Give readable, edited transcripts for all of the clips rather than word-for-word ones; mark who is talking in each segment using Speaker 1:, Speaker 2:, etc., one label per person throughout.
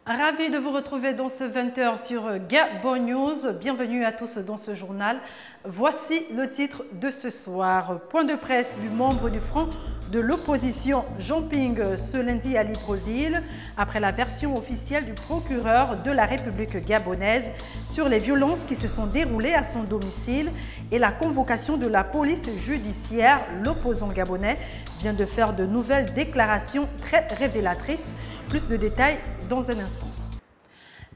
Speaker 1: Ravi de vous retrouver dans ce 20h sur Gabon News. Bienvenue à tous dans ce journal. Voici le titre de ce soir. Point de presse du membre du Front de l'opposition Jean Ping ce lundi à Libreville après la version officielle du procureur de la République gabonaise sur les violences qui se sont déroulées à son domicile et la convocation de la police judiciaire. L'opposant gabonais vient de faire de nouvelles déclarations très révélatrices. Plus de détails dans un instant.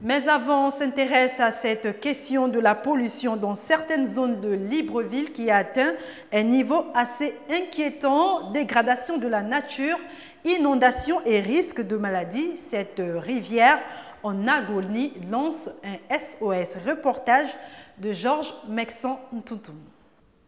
Speaker 1: Mais avant, on s'intéresse à cette question de la pollution dans certaines zones de Libreville qui a atteint un niveau assez inquiétant. Dégradation de la nature, inondations et risque de maladie. Cette rivière en agonie lance un SOS. Reportage de Georges Mexan-Ntoutoum.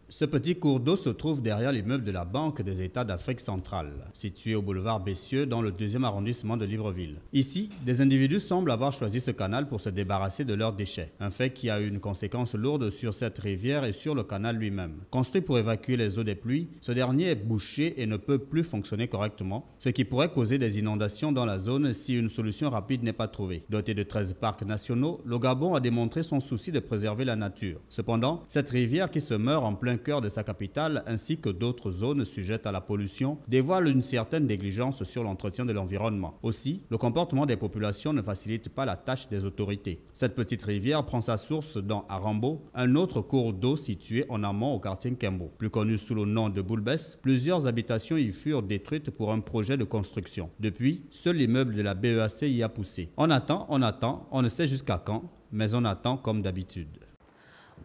Speaker 2: Ce petit cours d'eau se trouve derrière l'immeuble de la Banque des États d'Afrique centrale, situé au boulevard Bessieux dans le 2e arrondissement de Libreville. Ici, des individus semblent avoir choisi ce canal pour se débarrasser de leurs déchets, un fait qui a eu une conséquence lourde sur cette rivière et sur le canal lui-même. Construit pour évacuer les eaux des pluies, ce dernier est bouché et ne peut plus fonctionner correctement, ce qui pourrait causer des inondations dans la zone si une solution rapide n'est pas trouvée. Doté de 13 parcs nationaux, le Gabon a démontré son souci de préserver la nature. Cependant, cette rivière qui se meurt en plein cœur de sa capitale ainsi que d'autres zones sujettes à la pollution dévoile une certaine négligence sur l'entretien de l'environnement. Aussi, le comportement des populations ne facilite pas la tâche des autorités. Cette petite rivière prend sa source dans Arambo, un autre cours d'eau situé en amont au quartier Nkembo. Plus connu sous le nom de Boulbès, plusieurs habitations y furent détruites pour un projet de construction. Depuis, seul l'immeuble de la BEAC y a poussé. On attend, on ne sait jusqu'à quand, mais on attend comme d'habitude.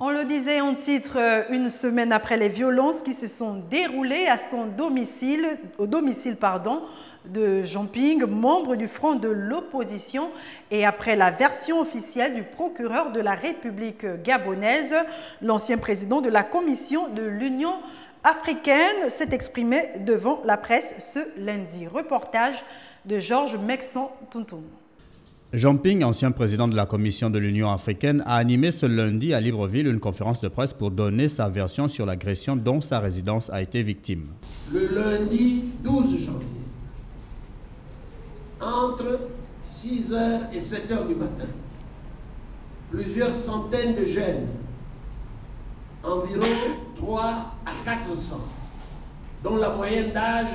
Speaker 1: On le disait en titre, une semaine après les violences qui se sont déroulées à son domicile, de Jean Ping, membre du Front de l'opposition, et après la version officielle du procureur de la République gabonaise, l'ancien président de la Commission de l'Union africaine s'est exprimé devant la presse ce lundi. Reportage de Georges Mexan-Ntoutoum.
Speaker 2: Jean Ping, ancien président de la Commission de l'Union africaine, a animé ce lundi à Libreville une conférence de presse pour donner sa version sur l'agression dont sa résidence a été victime.
Speaker 3: Le lundi 12 janvier, entre 6h et 7h du matin, plusieurs centaines de jeunes, environ 3 à 400, dont la moyenne d'âge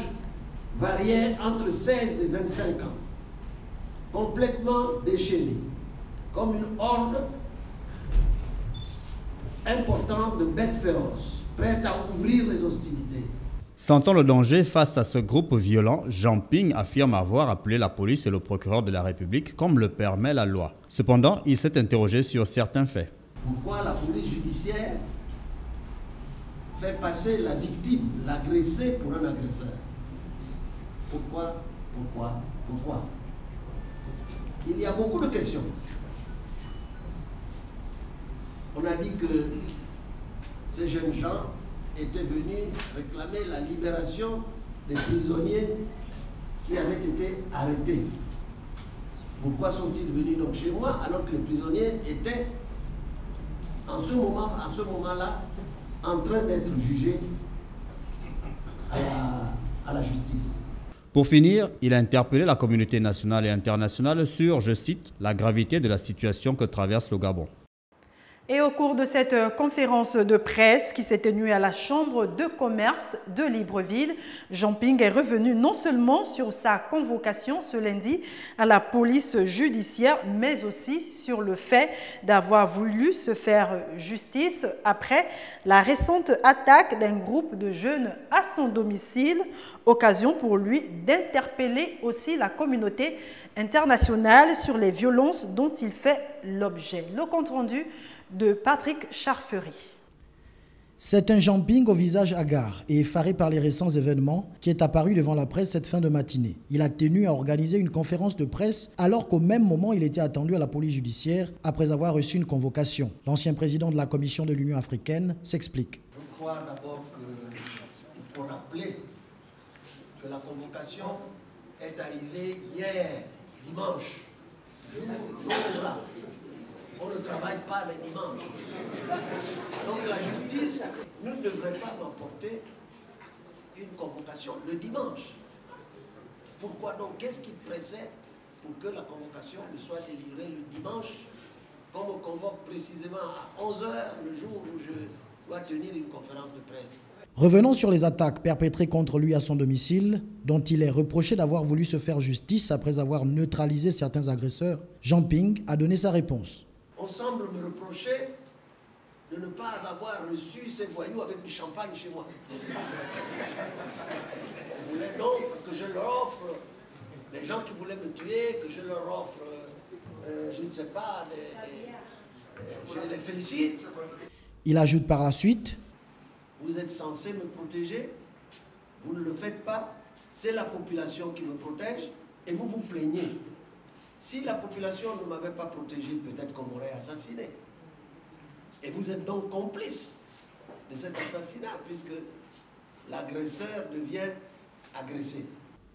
Speaker 3: variait entre 16 et 25 ans, complètement déchaînés, comme une horde importante de bêtes féroces, prêtes à ouvrir les hostilités.
Speaker 2: Sentant le danger face à ce groupe violent, Jean Ping affirme avoir appelé la police et le procureur de la République comme le permet la loi. Cependant, il s'est interrogé sur certains faits.
Speaker 3: Pourquoi la police judiciaire fait passer la victime, l'agressé pour un agresseur? Pourquoi? Il y a beaucoup de questions. On a dit que ces jeunes gens étaient venus réclamer la libération des prisonniers qui avaient été arrêtés. Pourquoi sont-ils venus donc chez moi alors que les prisonniers étaient en ce moment-là en train d'être jugés à la justice?
Speaker 2: Pour finir, il a interpellé la communauté nationale et internationale sur, je cite, la gravité de la situation que traverse le Gabon.
Speaker 1: Et au cours de cette conférence de presse qui s'est tenue à la Chambre de commerce de Libreville, Jean Ping est revenu non seulement sur sa convocation ce lundi à la police judiciaire, mais aussi sur le fait d'avoir voulu se faire justice après la récente attaque d'un groupe de jeunes à son domicile, occasion pour lui d'interpeller aussi la communauté internationale sur les violences dont il fait l'objet. Le compte-rendu de Patrick Charfery.
Speaker 4: C'est un Jean Ping au visage hagard et effaré par les récents événements qui est apparu devant la presse cette fin de matinée. Il a tenu à organiser une conférence de presse alors qu'au même moment il était attendu à la police judiciaire après avoir reçu une convocation. L'ancien président de la Commission de l'Union africaine s'explique.
Speaker 3: Je crois d'abord qu'il faut rappeler que la convocation est arrivée hier, dimanche, jour d'Oura. On ne travaille pas les dimanches. Donc la justice ne devrait pas m'apporter une convocation le dimanche. Pourquoi donc? Qu'est-ce qui pressait pour que la convocation me soit délivrée le dimanche, qu'on me convoque précisément à 11 h, le jour où je dois tenir une conférence de presse.
Speaker 4: Revenons sur les attaques perpétrées contre lui à son domicile, dont il est reproché d'avoir voulu se faire justice après avoir neutralisé certains agresseurs. Jean Ping a donné sa réponse.
Speaker 3: On semble me reprocher de ne pas avoir reçu ces voyous avec du champagne chez moi. On voulait donc que je leur offre, les gens qui voulaient me tuer, que je leur offre, je ne sais pas, je les félicite.
Speaker 4: Il ajoute par la suite:
Speaker 3: vous êtes censé me protéger, vous ne le faites pas, c'est la population qui me protège et vous vous plaignez. Si la population ne m'avait pas protégé, peut-être qu'on m'aurait assassiné. Et vous êtes donc complice de cet assassinat puisque l'agresseur devient agressé.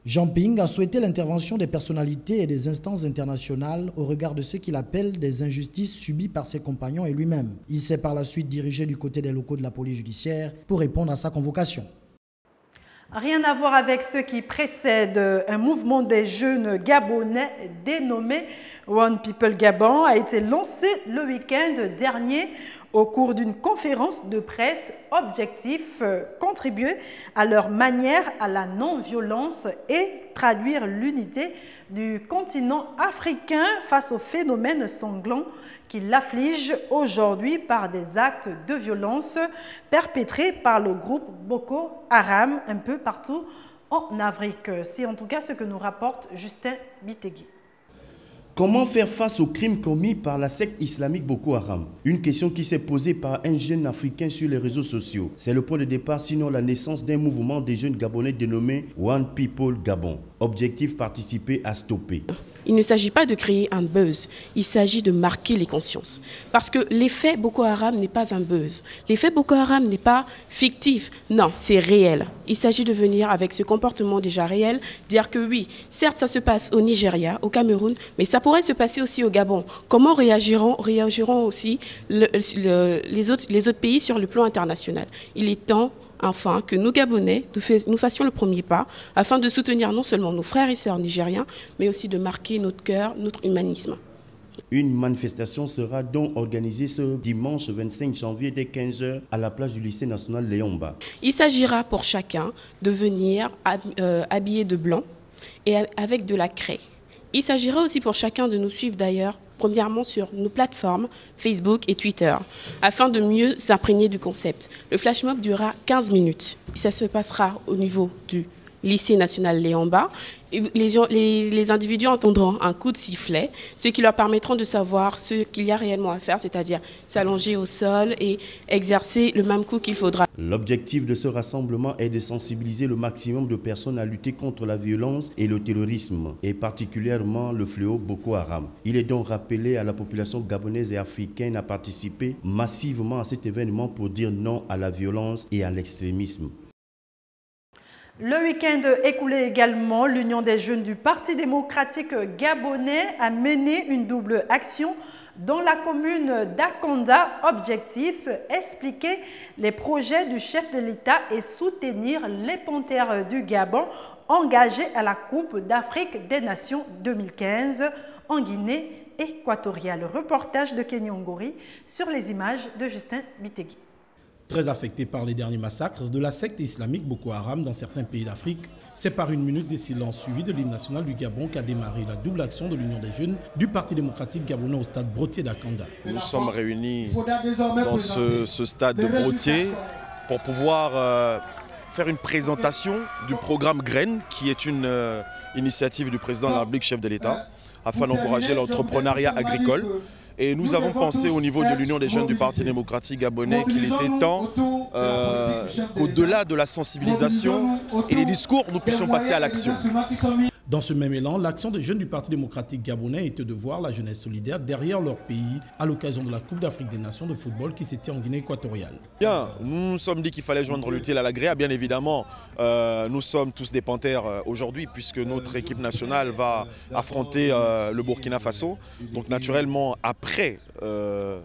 Speaker 4: Jean Ping a souhaité l'intervention des personnalités et des instances internationales au regard de ce qu'il appelle des injustices subies par ses compagnons et lui-même. Il s'est par la suite dirigé du côté des locaux de la police judiciaire pour répondre à sa convocation.
Speaker 1: Rien à voir avec ce qui précède. Un mouvement des jeunes gabonais dénommé One People Gabon a été lancé le week-end dernier au cours d'une conférence de presse. Objectif, contribuer à leur manière à la non-violence et traduire l'unité du continent africain face aux phénomènes sanglants qui l'affligent aujourd'hui par des actes de violence perpétrés par le groupe Boko Haram un peu partout en Afrique. C'est en tout cas ce que nous rapporte Justin Bitegui.
Speaker 5: Comment faire face aux crimes commis par la secte islamique Boko Haram? Une question qui s'est posée par un jeune Africain sur les réseaux sociaux. C'est le point de départ, sinon la naissance d'un mouvement des jeunes Gabonais dénommé One People Gabon. Objectif, participer à stopper.
Speaker 6: Il ne s'agit pas de créer un buzz, il s'agit de marquer les consciences. Parce que l'effet Boko Haram n'est pas un buzz. L'effet Boko Haram n'est pas fictif, non, c'est réel. Il s'agit de venir avec ce comportement déjà réel, dire que oui, certes ça se passe au Nigeria, au Cameroun, mais ça pourrait se passer aussi au Gabon. Comment réagiront aussi les autres pays sur le plan international? Il est temps enfin que nous Gabonais, nous fassions le premier pas afin de soutenir non seulement nos frères et sœurs nigériens, mais aussi de marquer notre cœur, notre humanisme.
Speaker 5: Une manifestation sera donc organisée ce dimanche 25 janvier dès 15 h à la place du lycée national Léomba.
Speaker 6: Il s'agira pour chacun de venir habillé de blanc et avec de la craie. Il s'agira aussi pour chacun de nous suivre d'ailleurs, premièrement sur nos plateformes Facebook et Twitter, afin de mieux s'imprégner du concept. Le flash mob durera 15 minutes. Ça se passera au niveau du lycée national Léomba. Les individus entendront un coup de sifflet, ce qui leur permettront de savoir ce qu'il y a réellement à faire, c'est-à-dire s'allonger au sol et exercer le même coup qu'il faudra.
Speaker 5: L'objectif de ce rassemblement est de sensibiliser le maximum de personnes à lutter contre la violence et le terrorisme, et particulièrement le fléau Boko Haram. Il est donc rappelé à la population gabonaise et africaine à participer massivement à cet événement pour dire non à la violence et à l'extrémisme.
Speaker 1: Le week-end écoulé également, l'Union des jeunes du Parti démocratique gabonais a mené une double action dans la commune d'Akanda. Objectif, expliquer les projets du chef de l'État et soutenir les Panthères du Gabon engagés à la Coupe d'Afrique des Nations 2015 en Guinée équatoriale. Reportage de Kenny Ongori sur les images de Justin Bitegui.
Speaker 7: Très affecté par les derniers massacres de la secte islamique Boko Haram dans certains pays d'Afrique, c'est par une minute de silence suivie de l'hymne national du Gabon qu'a démarré la double action de l'Union des jeunes du Parti démocratique gabonais au stade Brotier d'Akanda.
Speaker 8: Nous sommes réunis dans ce stade de Brotier pour pouvoir faire une présentation du programme Graines, qui est une initiative du président de la République, chef de l'État, afin d'encourager l'entrepreneuriat agricole. Et nous avons pensé au niveau de l'Union des jeunes du Parti démocratique gabonais qu'il était temps qu'au-delà de la sensibilisation et des discours, nous puissions passer à l'action.
Speaker 7: Dans ce même élan, l'action des jeunes du Parti démocratique gabonais était de voir la jeunesse solidaire derrière leur pays à l'occasion de la Coupe d'Afrique des Nations de football qui s'était en Guinée équatoriale.
Speaker 8: Bien, nous nous sommes dit qu'il fallait joindre l'utile à l'agréable. Bien évidemment, nous sommes tous des Panthères aujourd'hui puisque notre équipe nationale va affronter le Burkina Faso. Donc naturellement, après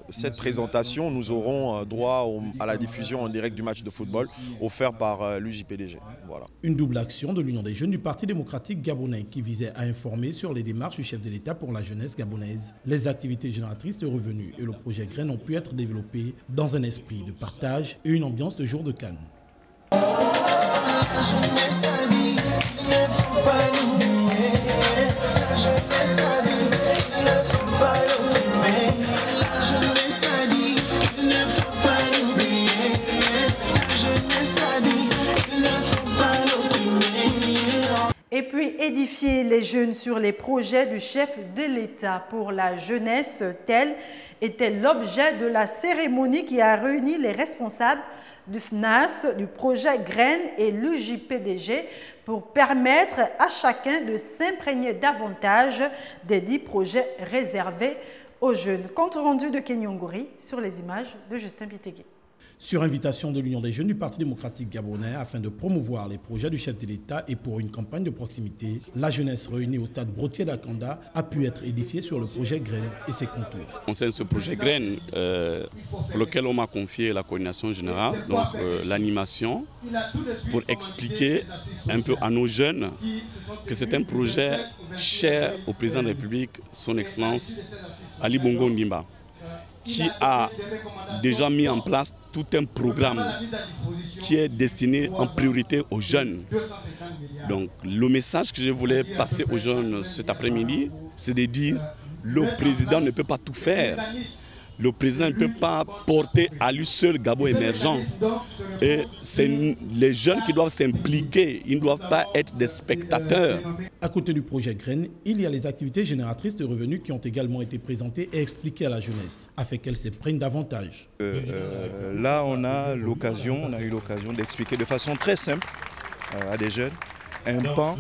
Speaker 8: cette présentation, nous aurons droit à la diffusion en direct du match de football offert par l'UJPDG. Voilà.
Speaker 7: Une double action de l'Union des jeunes du Parti démocratique gabonais qui visait à informer sur les démarches du chef de l'État pour la jeunesse gabonaise. Les activités génératrices de revenus et le projet Graines ont pu être développés dans un esprit de partage et une ambiance de jour de Cannes.
Speaker 1: Et puis édifier les jeunes sur les projets du chef de l'État pour la jeunesse, tel était l'objet de la cérémonie qui a réuni les responsables du FNAS, du projet Graines et l'UJPDG pour permettre à chacun de s'imprégner davantage des 10 projets réservés aux jeunes. Compte rendu de Kenyongori sur les images de Justin Pitégué.
Speaker 7: Sur invitation de l'Union des jeunes du Parti démocratique gabonais afin de promouvoir les projets du chef de l'État et pour une campagne de proximité, la jeunesse réunie au stade Brotier d'Akanda a pu être édifiée sur le projet Graines et ses contours.
Speaker 9: C'est ce projet Graines pour lequel on m'a confié la coordination générale, donc l'animation, pour expliquer un peu à nos jeunes que c'est un projet cher au président de la République, son Excellence Ali Bongo Ondimba, qui a déjà mis en place tout un programme qui est destiné en priorité aux jeunes. Donc le message que je voulais passer aux jeunes cet après-midi, c'est de dire le président ne peut pas tout faire. Le président ne peut pas porter à lui seul Gabon émergent. Et c'est les jeunes qui doivent s'impliquer, ils ne doivent pas être des spectateurs.
Speaker 7: À côté du projet Graines, il y a les activités génératrices de revenus qui ont également été présentées et expliquées à la jeunesse, afin qu'elle s'imprègne davantage.
Speaker 10: Là, on a eu l'occasion d'expliquer de façon très simple à des jeunes un pan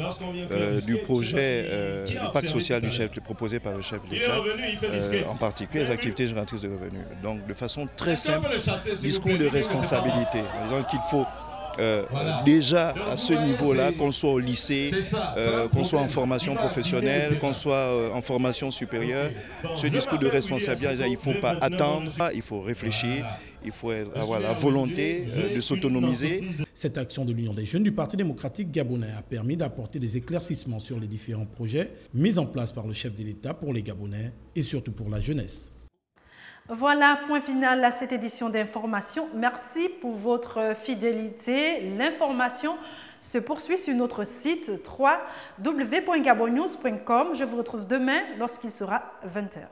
Speaker 10: du projet du pacte social du chef proposé par le chef de l'État, en particulier les activités génératrices de revenus. Donc de façon très simple, discours de responsabilité, en disant qu'il faut déjà à ce niveau-là, qu'on soit au lycée, qu'on soit en formation professionnelle, qu'on soit en formation supérieure, ce discours de responsabilité, il ne faut pas attendre, il faut réfléchir, il faut avoir la volonté de s'autonomiser.
Speaker 7: Cette action de l'Union des jeunes du Parti démocratique gabonais a permis d'apporter des éclaircissements sur les différents projets mis en place par le chef de l'État pour les Gabonais et surtout pour la jeunesse.
Speaker 1: Voilà, point final à cette édition d'information. Merci pour votre fidélité. L'information se poursuit sur notre site www.gabonnews.com. Je vous retrouve demain lorsqu'il sera 20h.